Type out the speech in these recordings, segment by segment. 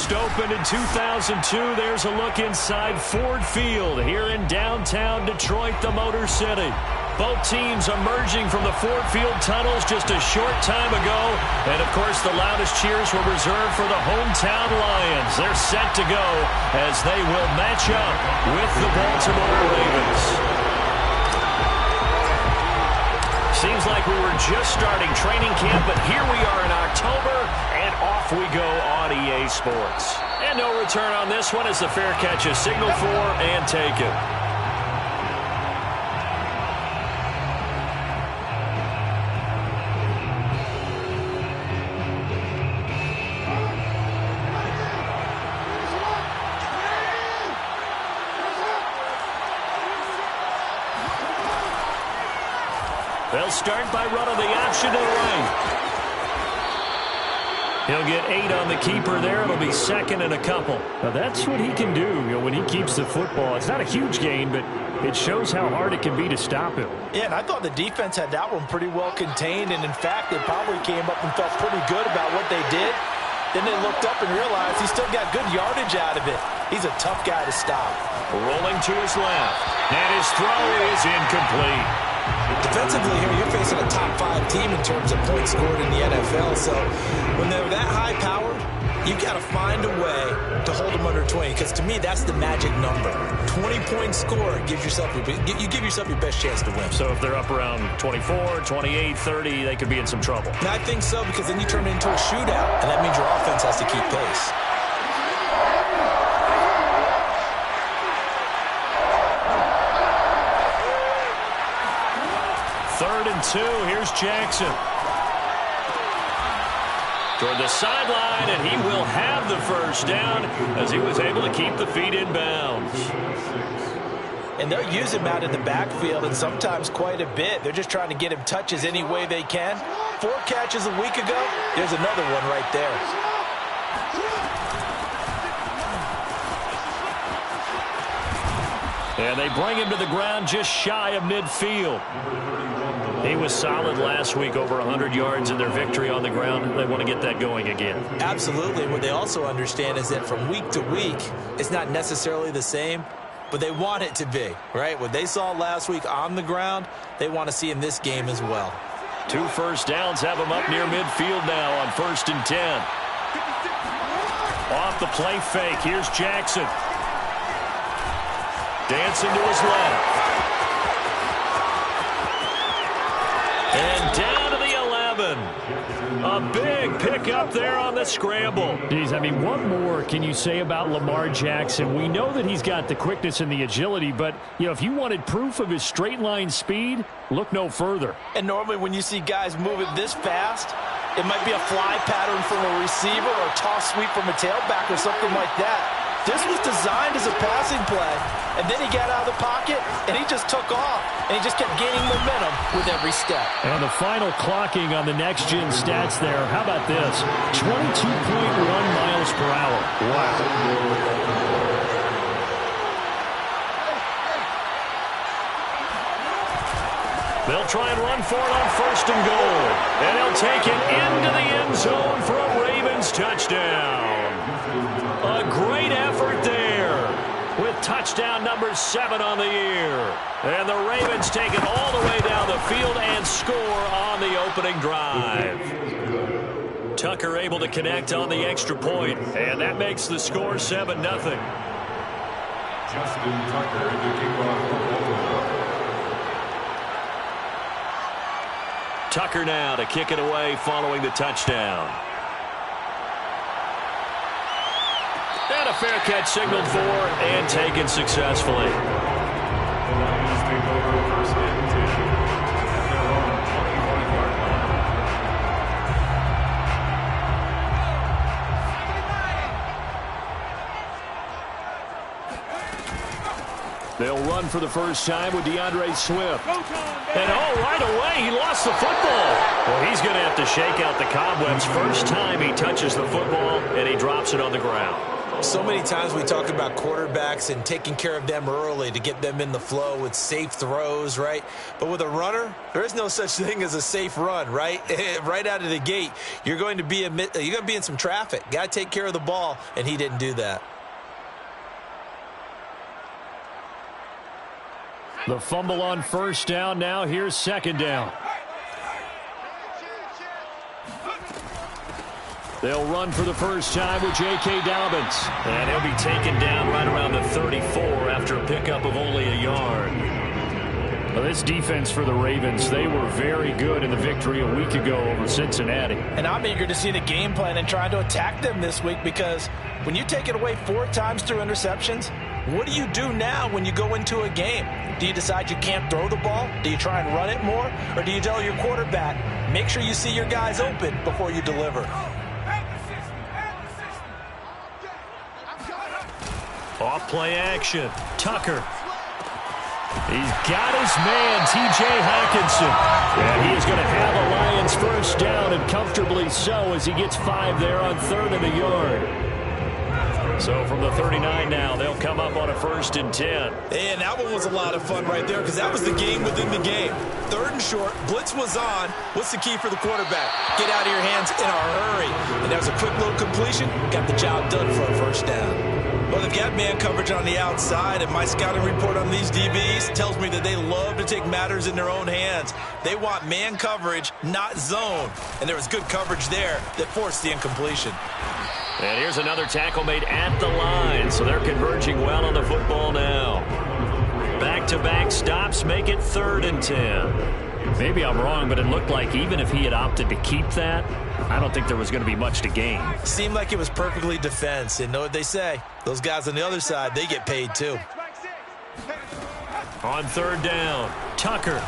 first opened in 2002. There's a look inside Ford Field here in downtown Detroit, the Motor City. Both teams emerging from the Ford Field tunnels just a short time ago. And, of course, the loudest cheers were reserved for the hometown Lions. They're set to go as they will match up with the Baltimore Ravens. Seems like we were just starting training camp, but here we are in October, and off we go on EA Sports. And no return on this one as the fair catch is signaled for and taken. They'll start by running the option to the right. He'll get 8 on the keeper there. It'll be second and a couple. Now that's what he can do, when he keeps the football. It's not a huge gain, but it shows how hard it can be to stop him. Yeah, and I thought the defense had that one pretty well contained, and in fact, they probably came up and felt pretty good about what they did. Then they looked up and realized he still got good yardage out of it. He's a tough guy to stop. Rolling to his left, and his throw is incomplete. Defensively here, you're facing a top-5 team in terms of points scored in the NFL. So when they're that high-powered, you've got to find a way to hold them under 20. Because to me, that's the magic number. 20-point score gives yourself you give yourself your best chance to win. So if they're up around 24, 28, 30, they could be in some trouble. And I think so, because then you turn it into a shootout, and that means your offense has to keep pace. Third and 2. Here's Jackson. Toward the sideline, and he will have the first down as he was able to keep the feet in bounds. And they'll use him out in the backfield, and sometimes quite a bit. They're just trying to get him touches any way they can. 4 catches a week ago. There's another one right there. And they bring him to the ground just shy of midfield. He was solid last week, over 100 yards in their victory on the ground. They want to get that going again. Absolutely. What they also understand is that from week to week, it's not necessarily the same, but they want it to be, right? What they saw last week on the ground, they want to see in this game as well. 2 first downs have him up near midfield now on 1st and 10. Off the play fake. Here's Jackson. Dancing to his left. And down to the 11. A big pickup there on the scramble. Geez, I mean, what more can you say about Lamar Jackson? We know that he's got the quickness and the agility, but, if you wanted proof of his straight line speed, look no further. And normally when you see guys move it this fast, it might be a fly pattern from a receiver or a toss sweep from a tailback or something like that. This was designed as a passing play, and then he got out of the pocket, and he just took off, and he just kept gaining momentum with every step. And the final clocking on the next-gen stats there, how about this? 22.1 miles per hour. Wow. They'll try and run for it on 1st and goal, and he'll take it into the end zone for a Ravens touchdown. A great effort there with touchdown number 7 on the year. And the Ravens take it all the way down the field and score on the opening drive. Tucker able to connect on the extra point, and that makes the score 7-0. Justin Tucker, the kickoff. Tucker now to kick it away following the touchdown. And a fair catch signaled for and taken successfully. The Lions take over 1st and 10 at their own 21-yard line. They'll run for the first time with DeAndre Swift. And right away, he lost the football. Well, he's going to have to shake out the cobwebs first time he touches the football, and he drops it on the ground. So many times we talk about quarterbacks and taking care of them early to get them in the flow with safe throws, right? But with a runner, there is no such thing as a safe run, right? Right out of the gate, you're going to be in some traffic. Got to take care of the ball, and he didn't do that. The fumble on first down. Now here's second down. They'll run for the first time with J.K. Dobbins. And he'll be taken down right around the 34 after a pickup of only a yard. Well, this defense for the Ravens, they were very good in the victory a week ago over Cincinnati. And I'm eager to see the game plan and trying to attack them this week, because when you take it away 4 times through interceptions, what do you do now when you go into a game? Do you decide you can't throw the ball? Do you try and run it more? Or do you tell your quarterback, make sure you see your guys open before you deliver? Off play action. Tucker. He's got his man, T.J. Hawkinson. And he is going to have a Lions first down, and comfortably so, as he gets 5 there on 3rd and a yard. So from the 39 now, they'll come up on a 1st and 10. And that one was a lot of fun right there, because that was the game within the game. 3rd and short, blitz was on. What's the key for the quarterback? Get out of your hands in a hurry. And that was a quick little completion. Got the job done for a first down. Well, they've got man coverage on the outside, and my scouting report on these DBs tells me that they love to take matters in their own hands. They want man coverage, not zone. And there was good coverage there that forced the incompletion. And here's another tackle made at the line, so they're converging well on the football now. Back-to-back stops make it 3rd and 10. Maybe I'm wrong, but it looked like even if he had opted to keep that, I don't think there was going to be much to gain. Seemed like it was perfectly defense. And know what they say? Those guys on the other side, they get paid too. On 3rd down, Tucker.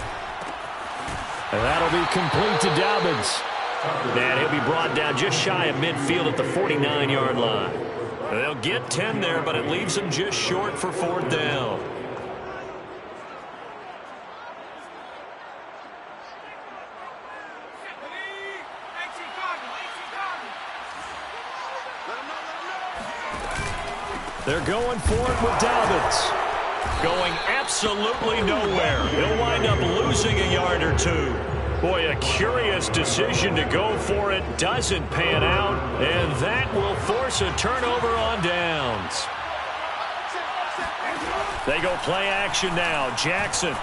And that'll be complete to Dobbins. And he'll be brought down just shy of midfield at the 49-yard line. They'll get 10 there, but it leaves them just short for 4th down. They're going for it with Dobbins. Going absolutely nowhere. He'll wind up losing a yard or 2. Boy, a curious decision to go for it. Doesn't pan out, and that will force a turnover on downs. They go play action now. Jackson.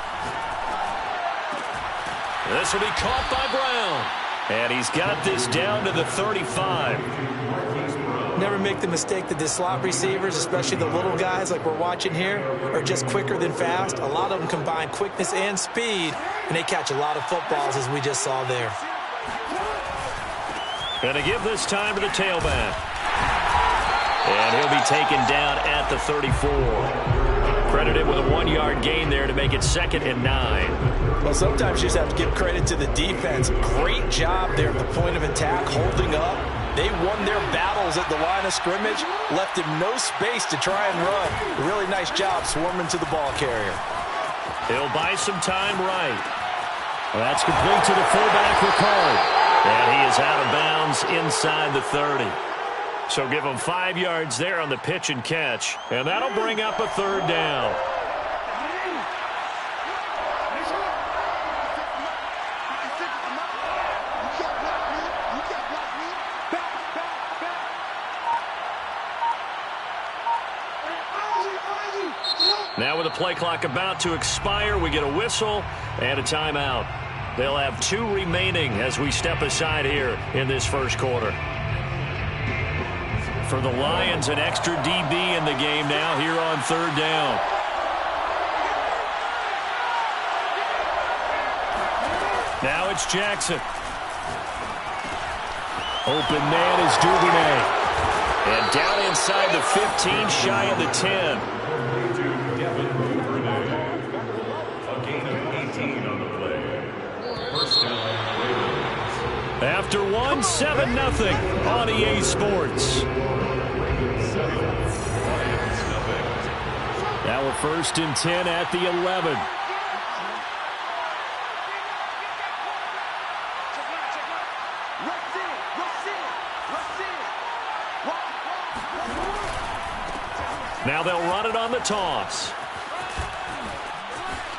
This will be caught by Brown. And he's got this down to the 35. Never make the mistake that the slot receivers, especially the little guys like we're watching here, are just quicker than fast. A lot of them combine quickness and speed, and they catch a lot of footballs, as we just saw there. Going to give this time to the tailback. And he'll be taken down at the 34. Credited with a 1-yard gain there to make it 2nd and 9. Well, sometimes you just have to give credit to the defense. Great job there at the point of attack, holding up. They won their battles at the line of scrimmage, left him no space to try and run. Really nice job swarming to the ball carrier. He'll buy some time right. Well, that's complete to the fullback, Ricard. And he is out of bounds inside the 30. So give him 5 yards there on the pitch and catch. And that'll bring up a 3rd down. Now with the play clock about to expire, we get a whistle and a timeout. They'll have 2 remaining as we step aside here in this first quarter. For the Lions, an extra DB in the game now here on 3rd down. Now it's Jackson. Open man is Duvernay. And down inside the 15, shy of the 10. A gain of 18 on the play. First down. After 7-0 on EA Sports. Now we're 1st and 10 at the 11. Now they'll run it on the toss.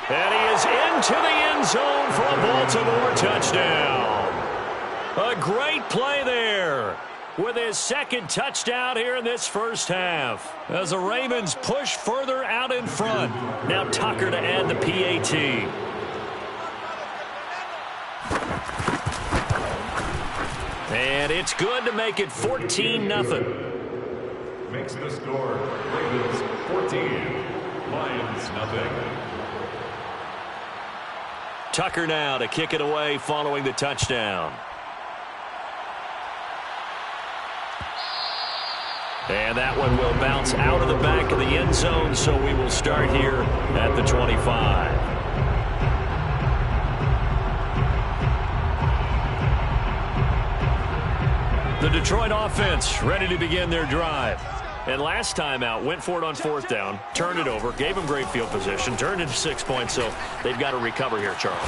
And he is into the end zone for a Baltimore touchdown. A great play there with his second touchdown here in this first half. As the Ravens push further out in front. Now Tucker to add the PAT. And it's good to make it 14-0. Makes the score Ravens 14, Lions nothing. Tucker now to kick it away following the touchdown. And that one will bounce out of the back of the end zone, so we will start here at the 25. The Detroit offense ready to begin their drive. And last time out, went for it on fourth down, turned it over, gave them great field position, turned it 6 points, so they've got to recover here, Charles.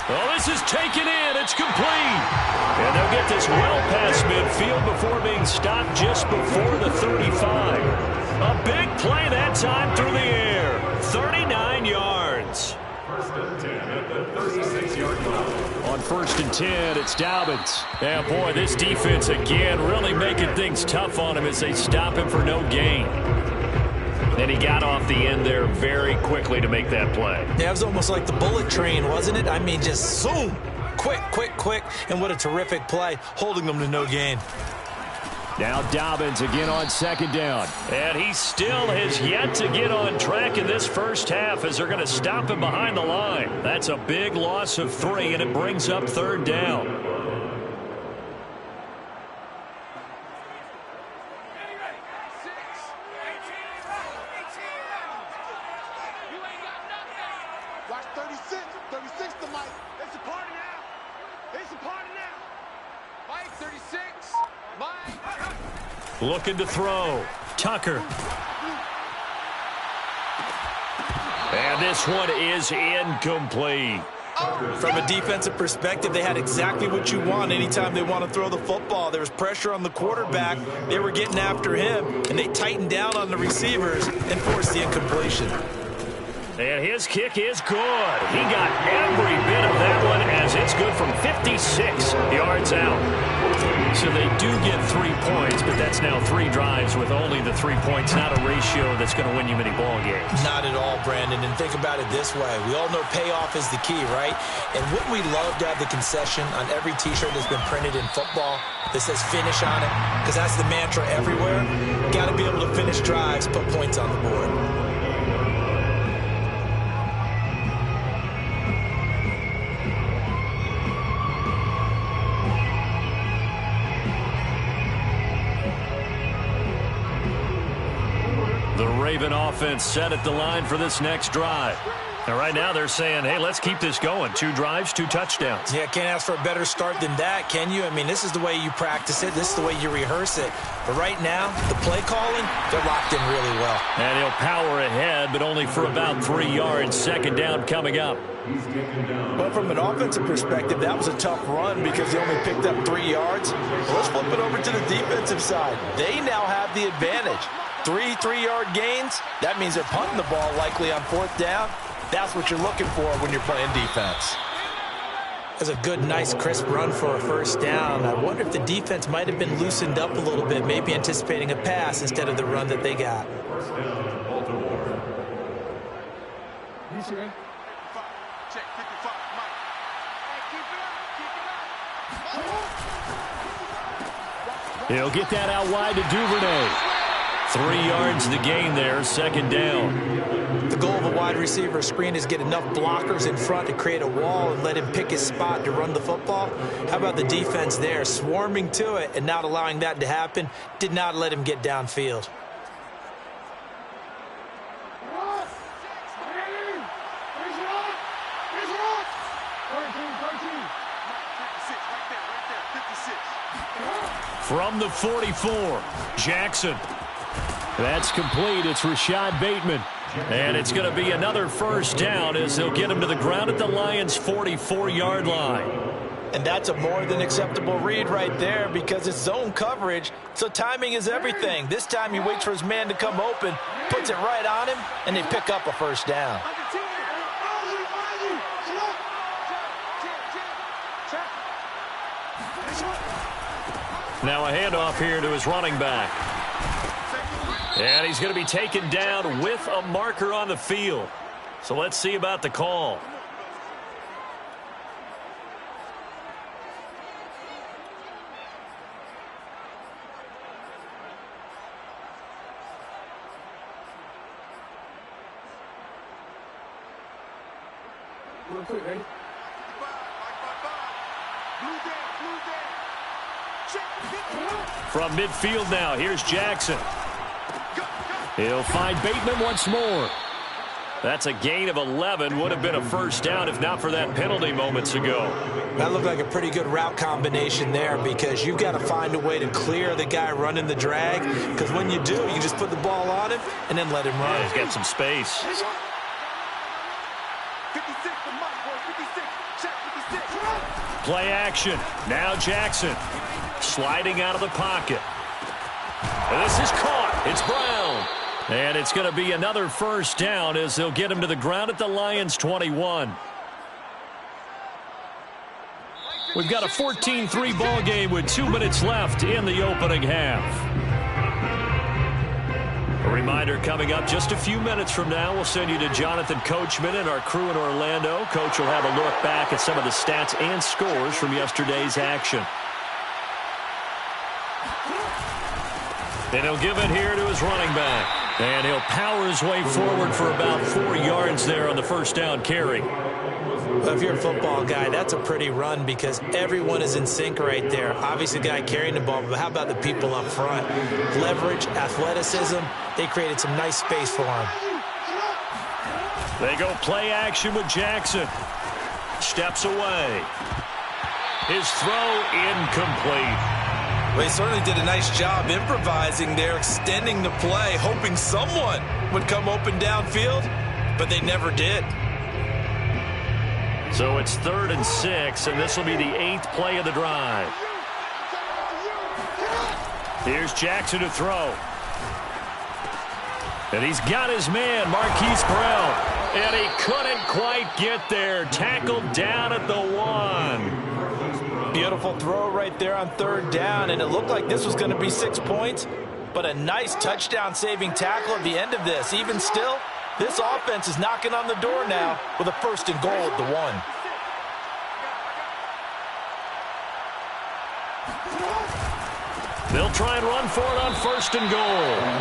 Oh, this is taken in. It's complete. And they'll get this well past midfield before being stopped just before the 35. A big play that time through the air. 39 yards. First and 10 at the 36-yard line. On first and 10, it's Dobbins. Yeah, boy, this defense again really making things tough on him as they stop him for no gain. And he got off the end there very quickly to make that play. Yeah, it was almost like the bullet train, wasn't it? I mean, just zoom. Quick, quick, quick. And what a terrific play, holding them to no gain. Now Dobbins again on second down. And he still has yet to get on track in this first half as they're going to stop him behind the line. That's a big loss of 3, and it brings up third down. Watch 36. 36 to Mike. It's a party now. It's a party now. Mike, 36. Mike. Looking to throw. Tucker. And this one is incomplete. From a defensive perspective, they had exactly what you want anytime they want to throw the football. There was pressure on the quarterback. They were getting after him, and they tightened down on the receivers and forced the incompletion. And his kick is good. He got every bit of that one as it's good from 56 yards out. So they do get 3 points, but that's now 3 drives with only the 3 points, not a ratio that's going to win you many ball games. Not at all, Brandon. And think about it this way. We all know payoff is the key, right? And wouldn't we love to have the concession on every T-shirt that's been printed in football that says finish on it? Because that's the mantra everywhere. Got to be able to finish drives, put points on the board. Raven offense set at the line for this next drive. And right now they're saying, hey, let's keep this going. 2 drives, 2 touchdowns. Yeah, can't ask for a better start than that, can you? I mean, this is the way you practice it. This is the way you rehearse it. But right now, the play calling, they're locked in really well. And he'll power ahead, but only for about 3 yards. Second down coming up. But from an offensive perspective, that was a tough run because they only picked up 3 yards. Let's flip it over to the defensive side. They now have the advantage. 3 3-yard gains, that means they're punting the ball likely on fourth down. That's what you're looking for when you're playing defense. That's a good, nice, crisp run for a first down. I wonder if the defense might have been loosened up a little bit, maybe anticipating a pass instead of the run that they got. First down, Baltimore. Check 55. Mike. Hey, keep it up. He'll get that out wide to Duvernay. 3 yards the gain there, second down. The goal of a wide receiver screen is get enough blockers in front to create a wall and let him pick his spot to run the football. How about the defense there, swarming to it and not allowing that to happen? Did not let him get downfield. From the 44, Jackson. That's complete. It's Rashad Bateman. And it's going to be another first down as they'll get him to the ground at the Lions' 44-yard line. And that's a more than acceptable read right there because it's zone coverage, so timing is everything. This time he waits for his man to come open, puts it right on him, and they pick up a first down. Now a handoff here to his running back. And he's going to be taken down with a marker on the field. So let's see about the call. Real quick, ready? From midfield now, here's Jackson. He'll find Bateman once more. That's a gain of 11. Would have been a first down if not for that penalty moments ago. That looked like a pretty good route combination there because you've got to find a way to clear the guy running the drag, because when you do, you just put the ball on him and then let him run. Yeah, he's got some space. 56 for Mike, boy. 56. Check 56. Play action. Now Jackson sliding out of the pocket. And this is caught. It's Brown. And it's going to be another first down as they'll get him to the ground at the Lions' 21. We've got a 14-3 ball game with 2 minutes left in the opening half. A reminder coming up just a few minutes from now. We'll send you to Jonathan Coachman and our crew in Orlando. Coach will have a look back at some of the stats and scores from yesterday's action. And he'll give it here to his running back. And he'll power his way forward for about 4 yards there on the first down carry. Well, if you're a football guy, that's a pretty run because everyone is in sync right there. Obviously, the guy carrying the ball, but how about the people up front? Leverage, athleticism, they created some nice space for him. They go play action with Jackson. Steps away. His throw incomplete. Well, he certainly did a nice job improvising there, extending the play, hoping someone would come open downfield, but they never did. So it's 3rd and 6, and this will be the 8th play of the drive. Here's Jackson to throw. And he's got his man, Marquise Brown. And he couldn't quite get there. Tackled down at the 1. Beautiful throw right there on 3rd down, and it looked like this was going to be 6 points, but a nice touchdown-saving tackle at the end of this. Even still, this offense is knocking on the door now with a 1st and goal at the 1. They'll try and run for it on 1st and goal.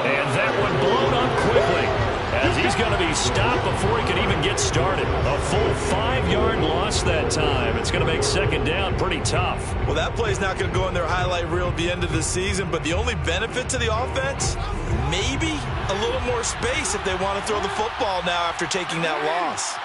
And that one blown up quickly as he's going to be stopped before he can even get started. A full 5-yard loss that time. It's going to make 2nd down pretty tough. Well, that play's not going to go in their highlight reel at the end of the season, but the only benefit to the offense, maybe a little more space if they want to throw the football now after taking that loss.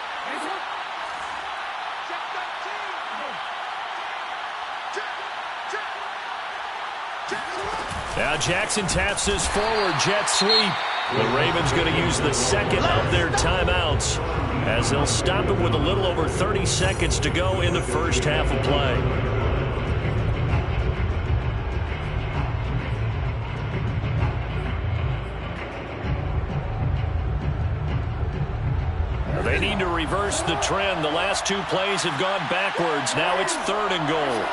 Now Jackson taps this forward jet sweep. The Ravens going to use the 2nd of their timeouts as they'll stop him with a little over 30 seconds to go in the first half of play. They need to reverse the trend. The last 2 plays have gone backwards. Now it's 3rd and goal.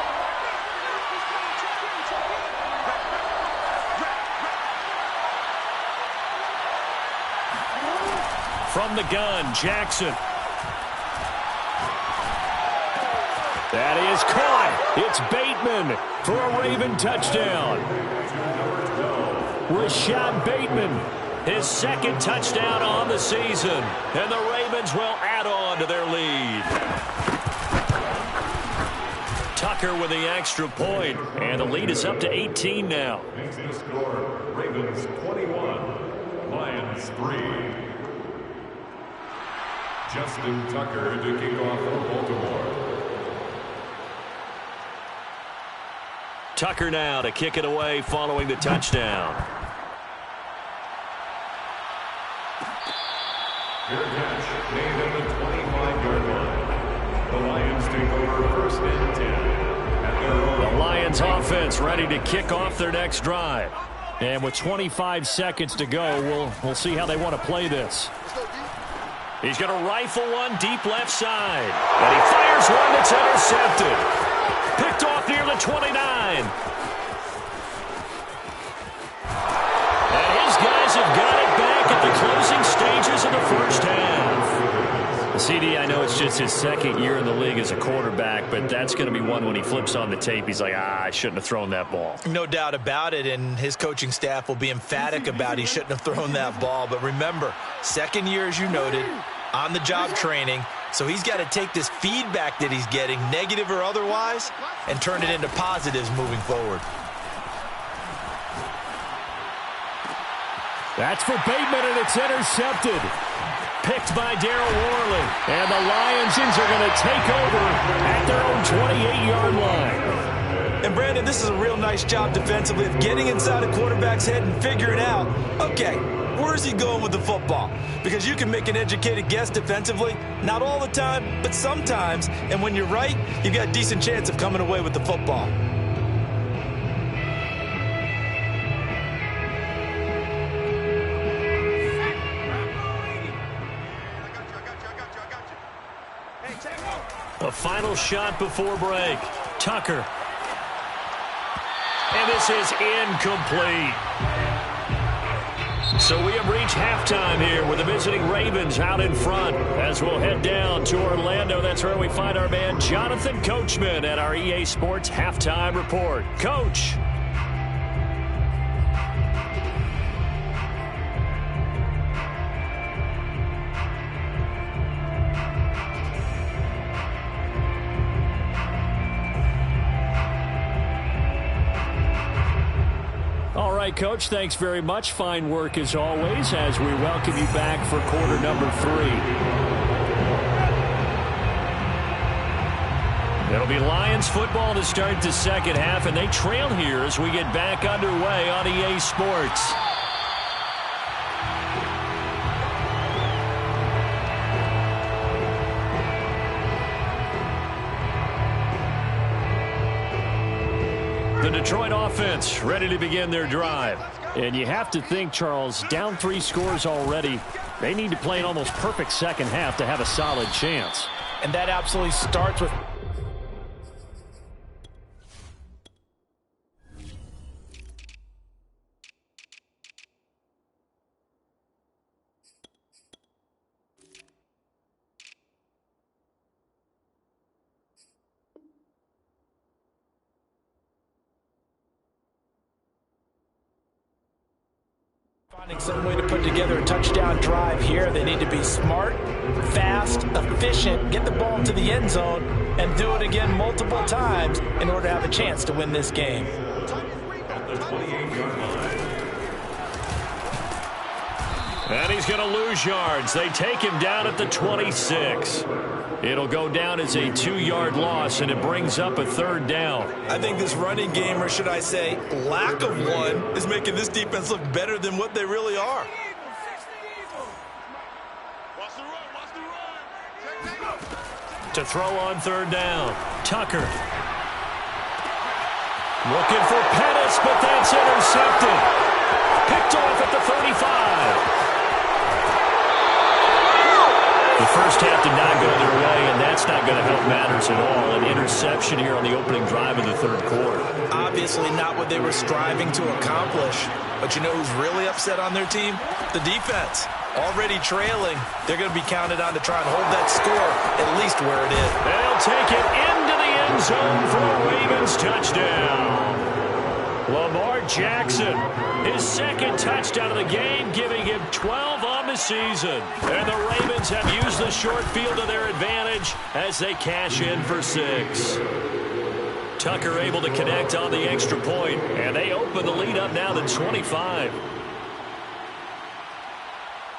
From the gun, Jackson. That is caught. It's Bateman for a Raven touchdown. Rashad Bateman, his 2nd touchdown on the season. And the Ravens will add on to their lead. Tucker with the extra point, and the lead is up to 18 now. Makes the score Ravens 21, Lions 3. Justin Tucker to kick off for Baltimore. Tucker now to kick it away following the touchdown. Fair catch made at the 25-yard line. The Lions take over 1st and 10. The Lions offense ready to kick off their next drive. And with 25 seconds to go, we'll see how they want to play this. He's going to rifle one deep left side. And he fires one that's intercepted. Picked off near the 29. And his guys have got it back at the closing stages of the first half. CD, I know it's just his second year in the league as a quarterback, but that's going to be one when he flips on the tape. He's like, I shouldn't have thrown that ball. No doubt about it, and his coaching staff will be emphatic about he shouldn't have thrown that ball. But remember, second year, as you noted, on-the-job training, so he's got to take this feedback that he's getting, negative or otherwise, and turn it into positives moving forward. That's for Bateman, and it's intercepted. Picked by Darryl Worley. And the Lions are going to take over at their own 28-yard line. And, Brandon, this is a real nice job defensively of getting inside a quarterback's head and figuring out, okay, where's he going with the football? Because you can make an educated guess defensively, not all the time, but sometimes. And when you're right, you've got a decent chance of coming away with the football. A final shot before break. Tucker. And this is incomplete. So we have reached halftime here with the visiting Ravens out in front. As we'll head down to Orlando, that's where we find our man Jonathan Coachman at our EA Sports Halftime Report. Coach. All right, Coach, thanks very much. Fine work as always as we welcome you back for quarter number 3. It'll be Lions football to start the second half, and they trail here as we get back underway on EA Sports. The Detroit offense ready to begin their drive. And you have to think, Charles, down 3 scores already. They need to play an almost perfect second half to have a solid chance. And that absolutely starts with... finding some way to put together a touchdown drive here. They need to be smart, fast, efficient, get the ball into the end zone, and do it again multiple times in order to have a chance to win this game. And he's going to lose yards. They take him down at the 26. It'll go down as a 2-yard loss, and it brings up a 3rd down. I think this running game, or should I say lack of one, is making this defense look better than what they really are. To throw on 3rd down, Tucker. Looking for Pettis, but that's intercepted. Picked off at the 35. The first half did not go their way, and that's not going to help matters at all. An interception here on the opening drive of the 3rd quarter. Obviously not what they were striving to accomplish. But you know who's really upset on their team? The defense. Already trailing. They're going to be counted on to try and hold that score at least where it is. They'll take it into the end zone for a Ravens touchdown. Lamar Jackson, his 2nd touchdown of the game, giving him 12 on the season. And the Ravens have used the short field to their advantage as they cash in for 6. Tucker able to connect on the extra point, and they open the lead up now to 25.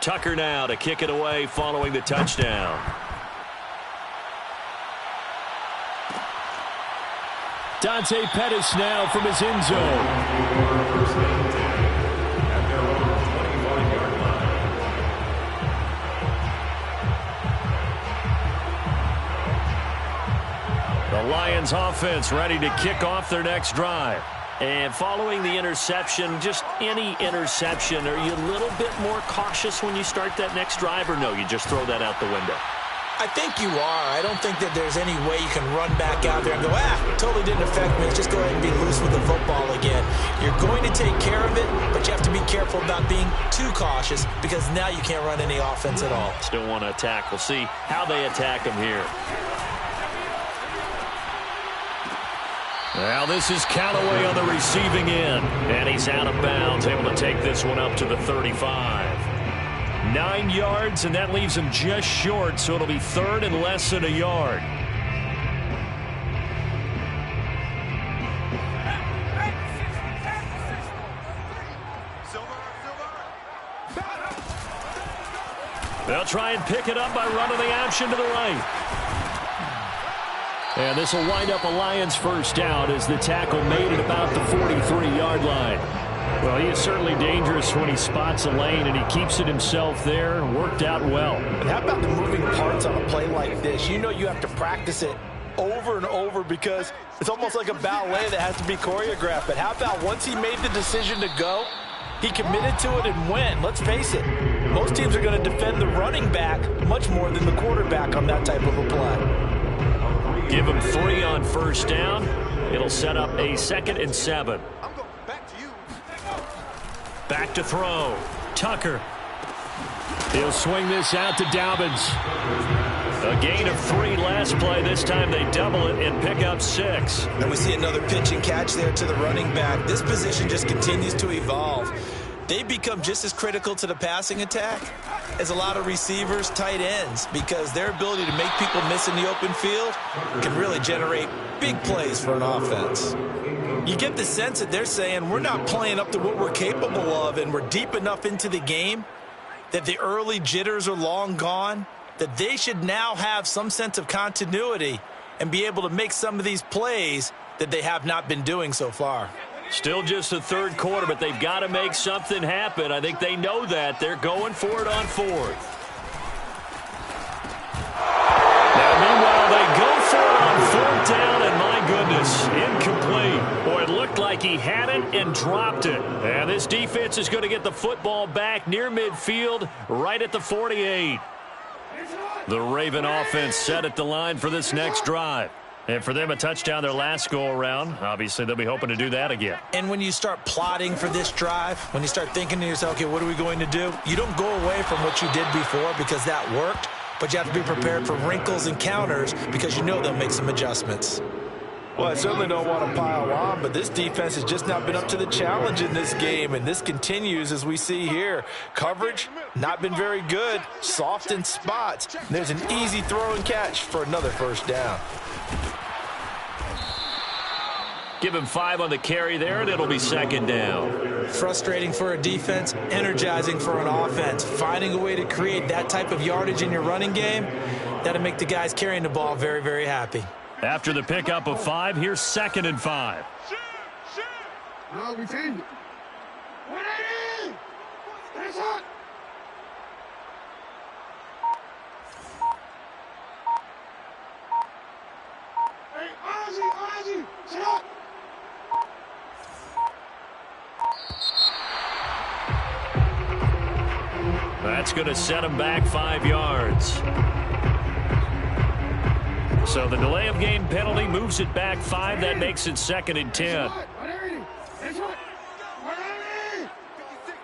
Tucker now to kick it away following the touchdown. Dante Pettis now from his end zone. The Lions offense ready to kick off their next drive. And following the interception, just any interception, are you a little bit more cautious when you start that next drive, or no, you just throw that out the window? I think you are. I don't think that there's any way you can run back out there and go, totally didn't affect me. Let's just go ahead and be loose with the football again. You're going to take care of it, but you have to be careful about being too cautious because now you can't run any offense at all. Still want to attack. We'll see how they attack them here. Now this is Callaway on the receiving end, and he's out of bounds, able to take this one up to the 35. 9 yards, and that leaves him just short, so it'll be third and less than a yard. They'll try and pick it up by running the option to the right. And this will wind up a Lions first down as the tackle made at about the 43-yard line. Well, he is certainly dangerous when he spots a lane, and he keeps it himself there. Worked out well. And how about the moving parts on a play like this? You know you have to practice it over and over because it's almost like a ballet that has to be choreographed. But how about once he made the decision to go, he committed to it and went. Let's face it, most teams are going to defend the running back much more than the quarterback on that type of a play. Give him 3 on first down. It'll set up a 2nd and 7. Back to throw. Tucker. He'll swing this out to Dobbins. A gain of 3 last play. This time they double it and pick up 6. And we see another pitch and catch there to the running back. This position just continues to evolve. They become just as critical to the passing attack as a lot of receivers, tight ends, because their ability to make people miss in the open field can really generate big plays for an offense. You get the sense that they're saying we're not playing up to what we're capable of, and we're deep enough into the game that the early jitters are long gone, that they should now have some sense of continuity and be able to make some of these plays that they have not been doing so far. Still just the third quarter, but they've got to make something happen. I think they know that. They're going for it on 4th. Now, meanwhile, they go for it on 4th down, and my goodness, incomplete. Boy, it looked like he had it and dropped it. And this defense is going to get the football back near midfield, right at the 48. The Raven offense set at the line for this next drive. And for them, a touchdown their last go-around. Obviously, they'll be hoping to do that again. And when you start plotting for this drive, when you start thinking to yourself, okay, what are we going to do? You don't go away from what you did before because that worked, but you have to be prepared for wrinkles and counters because you know they'll make some adjustments. Well, I certainly don't want to pile on, but this defense has just not been up to the challenge in this game, and this continues as we see here. Coverage, not been very good, soft in spots. And there's an easy throw and catch for another first down. Give him 5 on the carry there, and it'll be 2nd down. Frustrating for a defense, energizing for an offense. Finding a way to create that type of yardage in your running game, that'll make the guys carrying the ball very, very happy. After the pickup of 5, here's 2nd and 5. No, we change it. 180! Finish up! Hey, Ozzy, sit up! That's going to set him back 5 yards. So the delay of game penalty moves it back 5. That makes it 2nd and 10. 56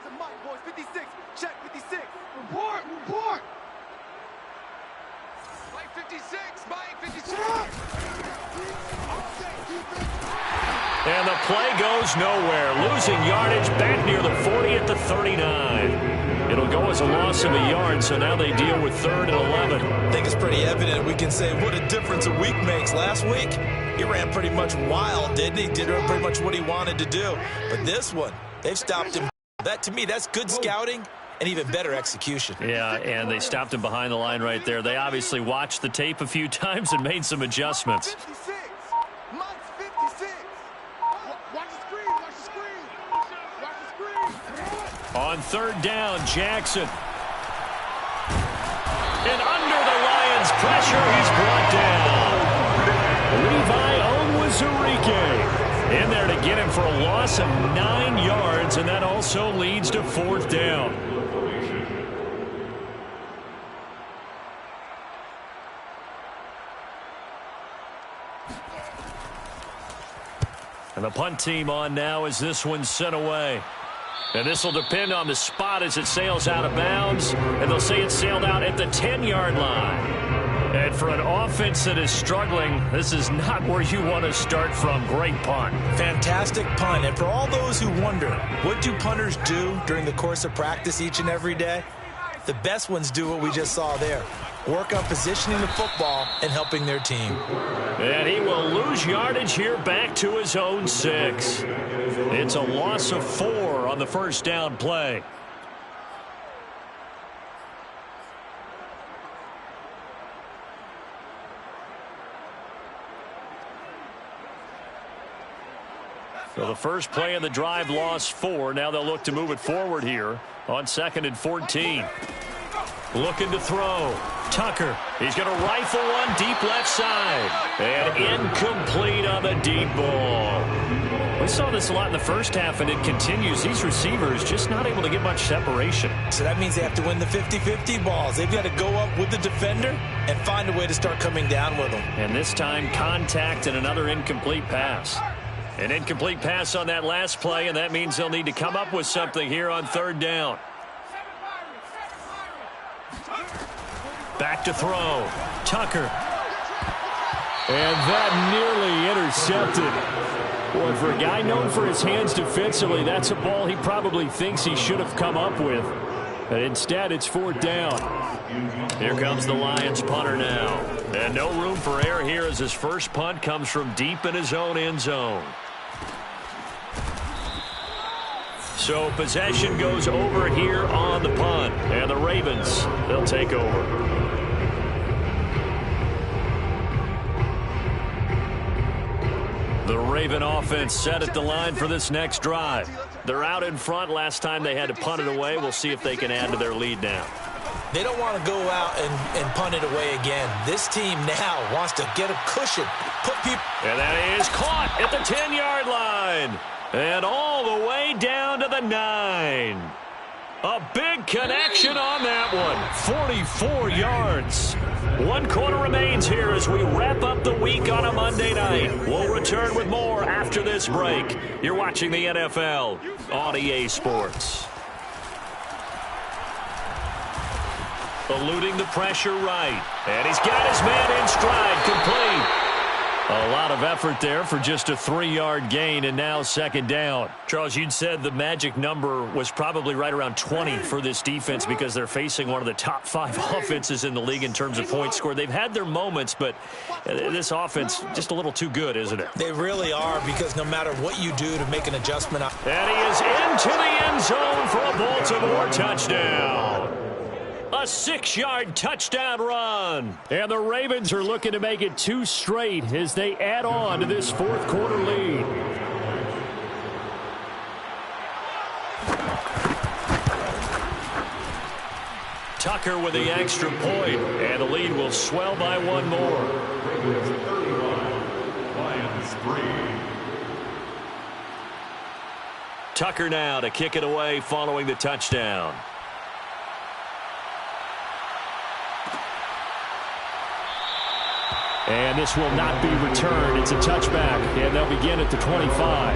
to Mike, boys. 56. Check 56. Report. Mike 56. Mike 56. And the play goes nowhere. Losing yardage back near the 40 at the 39. It'll go as a loss of a yard, so now they deal with 3rd and 11. I think it's pretty evident. We can say what a difference a week makes. Last week, he ran pretty much wild, didn't he? Did pretty much what he wanted to do. But this one, they've stopped him. That, to me, that's good scouting and even better execution. Yeah, and they stopped him behind the line right there. They obviously watched the tape a few times and made some adjustments. 56. Mike's 56. Watch the screen. Watch the screen. On 3rd down, Jackson. And under the Lions' pressure, he's brought down. In there to get him for a loss of 9 yards, and that also leads to 4th down. And the punt team on now as this one's sent away. And this will depend on the spot as it sails out of bounds, and they'll say it sailed out at the 10-yard line. And for an offense that is struggling, this is not where you want to start from. Great punt. Fantastic punt. And for all those who wonder, what do punters do during the course of practice each and every day? The best ones do what we just saw there. Work on positioning the football and helping their team. And he will lose yardage here back to his own 6. It's a loss of 4 on the first down play. So the first play of the drive lost 4. Now they'll look to move it forward here on 2nd and 14. Looking to throw. Tucker. He's going to rifle one deep left side. And incomplete on the deep ball. We saw this a lot in the first half, and it continues. These receivers just not able to get much separation. So that means they have to win the 50-50 balls. They've got to go up with the defender and find a way to start coming down with them. And this time, contact and another incomplete pass. An incomplete pass on that last play, and that means they'll need to come up with something here on 3rd down. Back to throw. Tucker. And that nearly intercepted. Boy, for a guy known for his hands defensively, that's a ball he probably thinks he should have come up with. But instead, it's 4th down. Here comes the Lions punter now. And no room for error here as his first punt comes from deep in his own end zone. So possession goes over here on the punt. And the Ravens, they'll take over. The Raven offense set at the line for this next drive. They're out in front. Last time they had to punt it away. We'll see if they can add to their lead now. They don't want to go out and punt it away again. This team now wants to get a cushion. And that is caught at the 10-yard line. And all the way down to the 9. A big connection on that one. 44 yards. 1 quarter remains here as we wrap up the week on a Monday night. We'll return with more after this break. You're watching the NFL on EA Sports. Eluding the pressure right. And he's got his man in stride, complete. A lot of effort there for just a 3-yard gain, and now 2nd down. Charles, you'd said the magic number was probably right around 20 for this defense because they're facing one of the top 5 offenses in the league in terms of points scored. They've had their moments, but this offense just a little too good, isn't it? They really are, because no matter what you do to make an adjustment. And he is into the end zone for a Baltimore touchdown. A 6-yard touchdown run. And the Ravens are looking to make it 2 straight as they add on to this 4th quarter lead. Tucker with the extra point, and the lead will swell by 1 more. Lions 3. Tucker now to kick it away following the touchdown. And this will not be returned. It's a touchback, and they'll begin at the 25.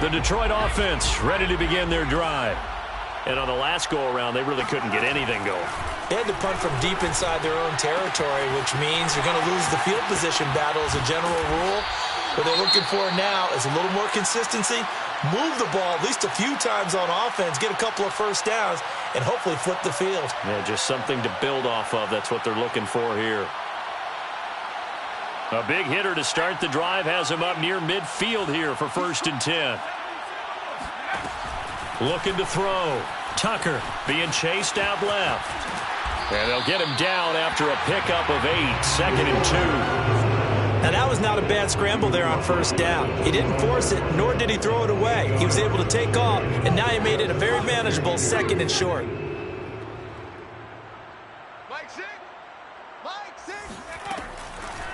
The Detroit offense ready to begin their drive. And on the last go-around, they really couldn't get anything going. They had to punt from deep inside their own territory, which means you're going to lose the field position battle as a general rule. What they're looking for now is a little more consistency, move the ball at least a few times on offense, get a couple of first downs, and hopefully flip the field. Yeah, just something to build off of. That's what they're looking for here. A big hitter to start the drive has him up near midfield here for 1st and 10. Looking to throw. Tucker being chased out left. And they'll get him down after a pickup of 8. 2nd and 2. Now, that was not a bad scramble there on 1st down. He didn't force it, nor did he throw it away. He was able to take off, and now he made it a very manageable 2nd and short. Mike 6. Mike 6.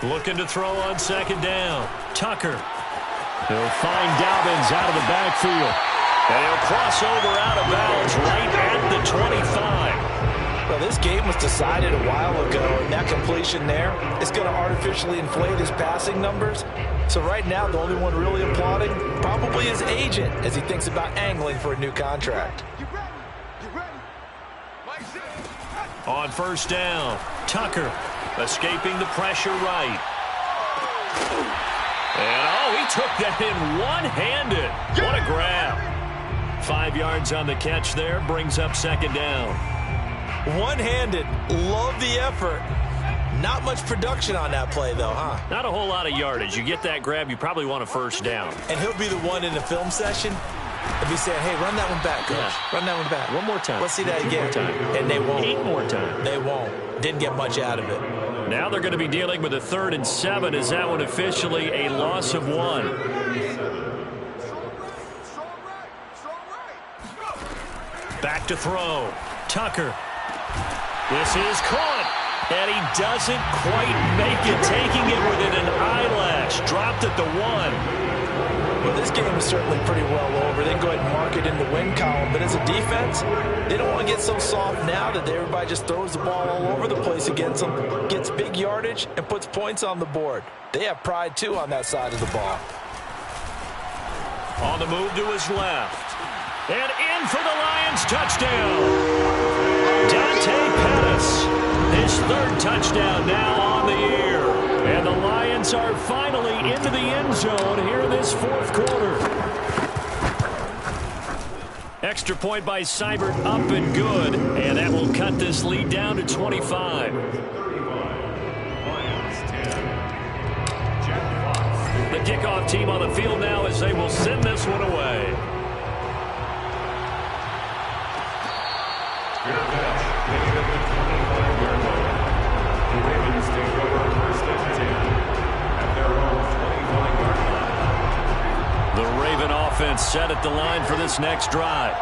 Looking to throw on second down. Tucker. He'll find Dobbins out of the backfield. And he'll cross over out of bounds right at the 25. Well, this game was decided a while ago, and that completion there is going to artificially inflate his passing numbers. So right now, the only one really applauding probably his agent as he thinks about angling for a new contract. On first down, Tucker escaping the pressure right. And, oh, he took that in one-handed. What a grab. 5 yards on the catch there, brings up second down. One-handed, love the effort. Not much production on that play, though, huh? Not a whole lot of yardage. You get that grab, you probably want a first down. And he'll be the one in the film session. He'll be saying, hey, run that one back, coach. Yeah. Run that one back. One more time. Let's see that again. 2 more time. And they won't. 8 more times. They won't. Didn't get much out of it. Now they're going to be dealing with a 3rd and 7. Is that one officially a loss of 1? Back to throw. Tucker. This is caught. And he doesn't quite make it, taking it within an eyelash. Dropped at the 1. Well, this game is certainly pretty well over. They can go ahead and mark it in the win column. But as a defense, they don't want to get so soft now that everybody just throws the ball all over the place against them, gets big yardage, and puts points on the board. They have pride, too, on that side of the ball. On the move to his left. And in for the Lions, touchdown. Dante Pettis, his 3rd touchdown now on the year. And the Lions are finally into the end zone here in this 4th quarter. Extra point by Seibert, up and good. And that will cut this lead down to 25. The kickoff team on the field now as they will send this one away. The Raven offense set at the line for this next drive.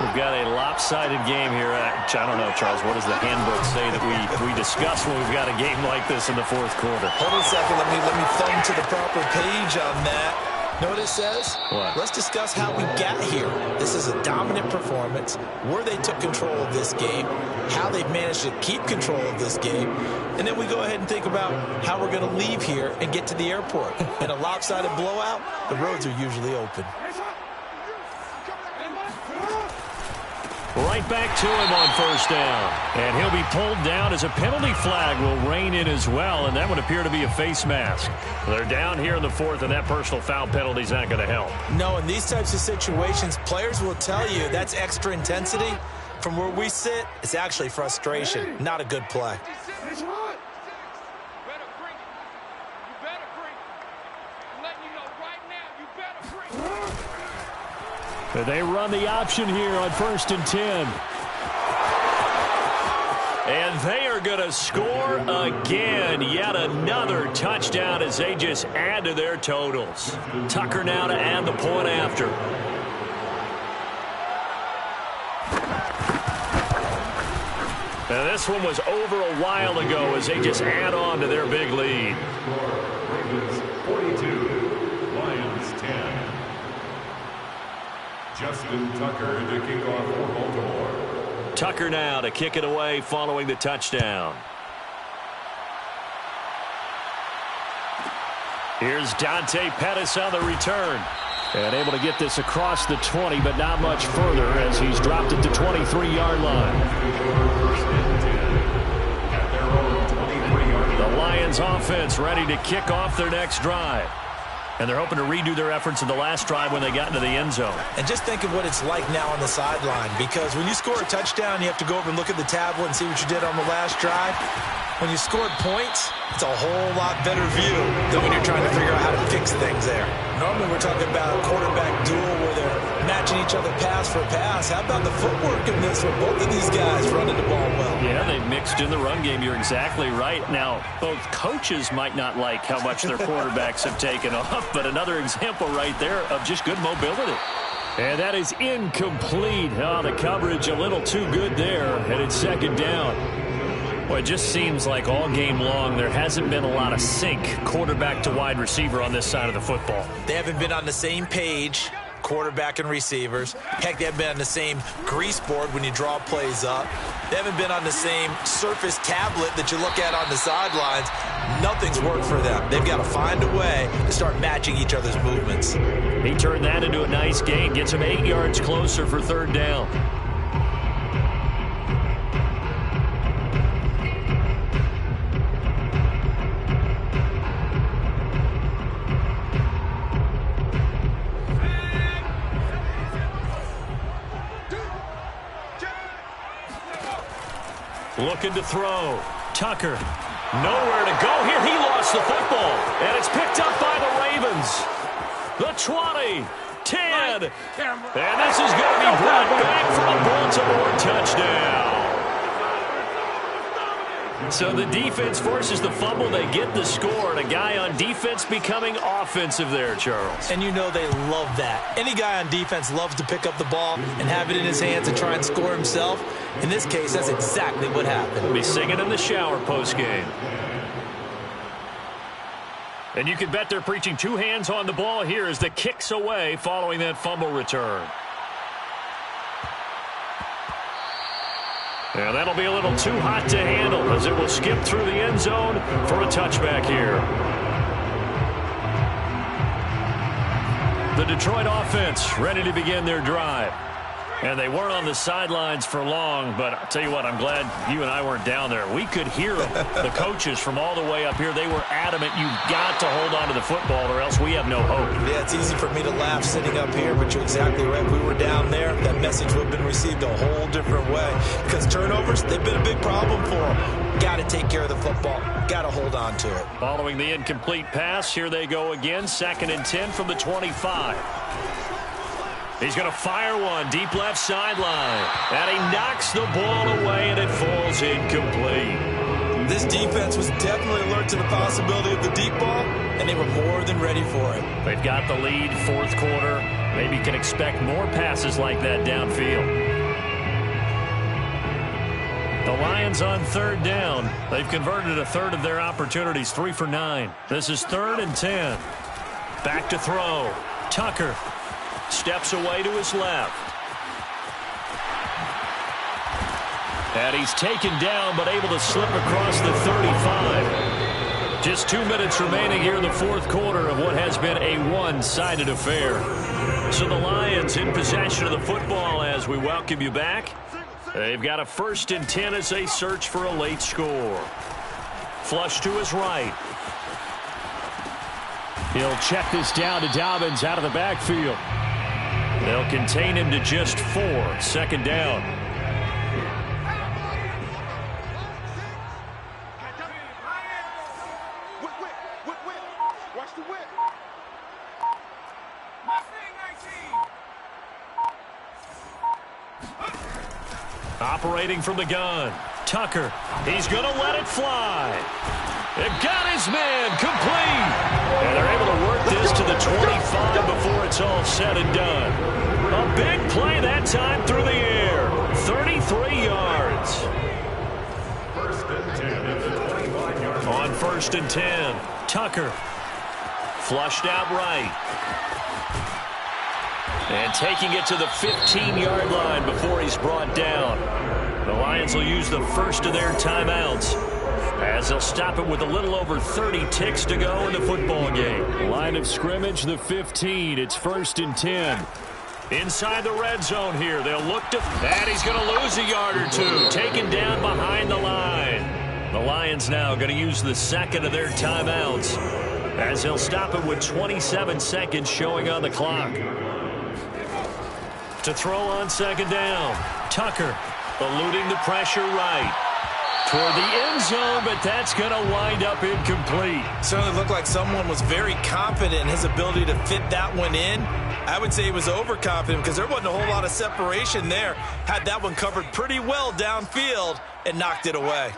We've got a lopsided game here. I don't know, Charles, what does the handbook say that we discuss when we've got a game like this in the 4th quarter? Hold on a second. Let me thumb to the proper page on that. Know what it says? What? Let's discuss how we got here. This is a dominant performance, where they took control of this game, how they've managed to keep control of this game, and then we go ahead and think about how we're going to leave here and get to the airport. In a lopsided blowout, the roads are usually open. Right back to him on first down. And he'll be pulled down as a penalty flag will rein in as well, and that would appear to be a face mask. They're down here in the 4th, and that personal foul penalty is not going to help. No, in these types of situations, players will tell you that's extra intensity. From where we sit, it's actually frustration, not a good play. They run the option here on 1st and 10. And they are going to score again. Yet another touchdown as they just add to their totals. Tucker now to add the point after. Now this one was over a while ago as they just add on to their big lead. Ravens 42, Lions 10. Justin Tucker to kick off for Baltimore. Tucker now to kick it away following the touchdown. Here's Dante Pettis on the return. And able to get this across the 20, but not much further as he's dropped it to 23-yard line. The Lions offense ready to kick off their next drive. And they're hoping to redo their efforts in the last drive when they got into the end zone. And just think of what it's like now on the sideline, because when you score a touchdown, you have to go over and look at the tablet and see what you did on the last drive. When you scored points, it's a whole lot better view than when you're trying to figure out how to fix things there. Normally we're talking about a quarterback duel where they're matching each other pass for pass. How about the footwork in this one? Both of these guys running the ball well. Yeah, they've mixed in the run game. You're exactly right. Now, both coaches might not like how much their quarterbacks have taken off, but another example right there of just good mobility. And that is incomplete. Oh, the coverage a little too good there, and it's second down. Well, it just seems like all game long there hasn't been a lot of sync quarterback to wide receiver on this side of the football. They haven't been on the same page, quarterback and receivers. Heck, they haven't been on the same grease board when you draw plays up. They haven't been on the same surface tablet that you look at on the sidelines. Nothing's worked for them. They've got to find a way to start matching each other's movements. He turned that into a nice gain, gets him 8 yards closer for third down. Looking to throw. Tucker. Nowhere to go here. He lost the football. And it's picked up by the Ravens. The 20, 10. And this is going to be brought back for a Baltimore touchdown. So the defense forces the fumble. They get the score. And a guy on defense becoming offensive there, Charles. And you know they love that. Any guy on defense loves to pick up the ball and have it in his hands and try and score himself. In this case, that's exactly what happened. We'll be singing in the shower postgame. And you can bet they're preaching 2 hands on the ball here as the kick's away following that fumble return. And that'll be a little too hot to handle as it will skip through the end zone for a touchback here. The Detroit offense ready to begin their drive. And they weren't on the sidelines for long, but I'll tell you what, I'm glad you and I weren't down there. We could hear them. The coaches from all the way up here, they were adamant, you've got to hold on to the football or else we have no hope. Yeah, it's easy for me to laugh sitting up here, but you're exactly right. If we were down there, that message would have been received a whole different way. Because turnovers, they've been a big problem for them. Got to take care of the football. Got to hold on to it. Following the incomplete pass, here they go again. 2nd and 10 from the 25. He's going to fire one deep left sideline. And he knocks the ball away, and it falls incomplete. This defense was definitely alert to the possibility of the deep ball, and they were more than ready for it. They've got the lead, 4th quarter. Maybe can expect more passes like that downfield. The Lions on 3rd down. They've converted a third of their opportunities, 3 for 9. This is 3rd and 10. Back to throw. Tucker. Steps away to his left. And he's taken down, but able to slip across the 35. Just 2 minutes remaining here in the 4th quarter of what has been a one-sided affair. So the Lions in possession of the football as we welcome you back. They've got a 1st and 10 as they search for a late score. Flush to his right. He'll check this down to Dobbins out of the backfield. They'll contain him to just 4. 2nd down. Watch the whip. Operating from the gun. Tucker. He's going to let it fly. It got his man complete. And they're able to work this to the 25 before it's all said and done. A big play that time through the air. 33 yards. 1st and 10 at the 25-yard line. On 1st and 10, Tucker. Flushed out right. And taking it to the 15-yard line before he's brought down. The Lions will use the first of their timeouts, as they'll stop it with a little over 30 ticks to go in the football game. Line of scrimmage, the 15. It's 1st and 10. Inside the red zone here. They'll look to... And he's going to lose a yard or 2. Taken down behind the line. The Lions now going to use the 2nd of their timeouts, as they'll stop it with 27 seconds showing on the clock. To throw on 2nd down. Tucker eluding the pressure right. Toward the end zone, but that's going to wind up incomplete. Certainly looked like someone was very confident in his ability to fit that one in. I would say he was overconfident because there wasn't a whole lot of separation there. Had that one covered pretty well downfield and knocked it away.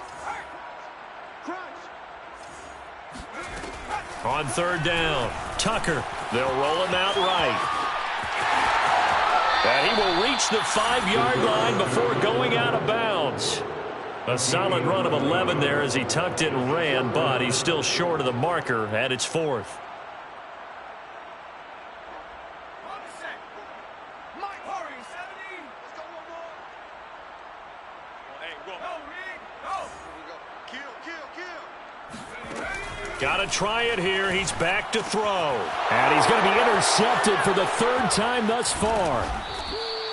On 3rd down, Tucker. They'll roll him out right. And he will reach the 5-yard line before going out of bounds. A solid run of 11 there as he tucked it and ran, but he's still short of the marker at its 4th. Got to try it here. He's back to throw. And he's going to be intercepted for the 3rd time thus far.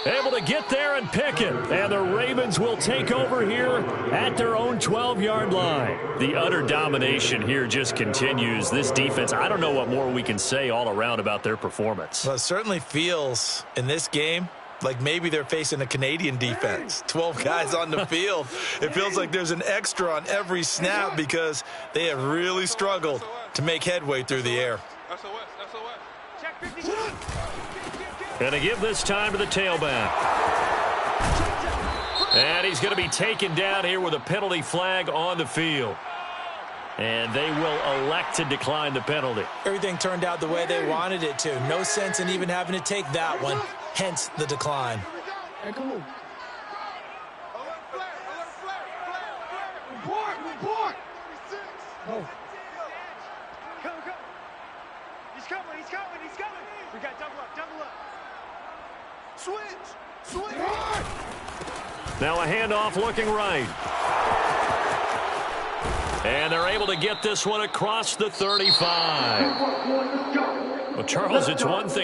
Able to get there and pick it. And the Ravens will take over here at their own 12-yard line. The utter domination here just continues. This defense, I don't know what more we can say all around about their performance. Well, it certainly feels in this game like maybe they're facing a Canadian defense. 12 guys on the field. It feels like there's an extra on every snap because they have really struggled to make headway through the air. Going to give this time to the tailback. And he's going to be taken down here with a penalty flag on the field. And they will elect to decline the penalty. Everything turned out the way they wanted it to. No sense in even having to take that one. Hence the decline. Hey, come on. Report. Oh. Come. He's coming. We got double up. Switch. Now a handoff looking right. And they're able to get this one across the 35. Well, Charles, it's one thing.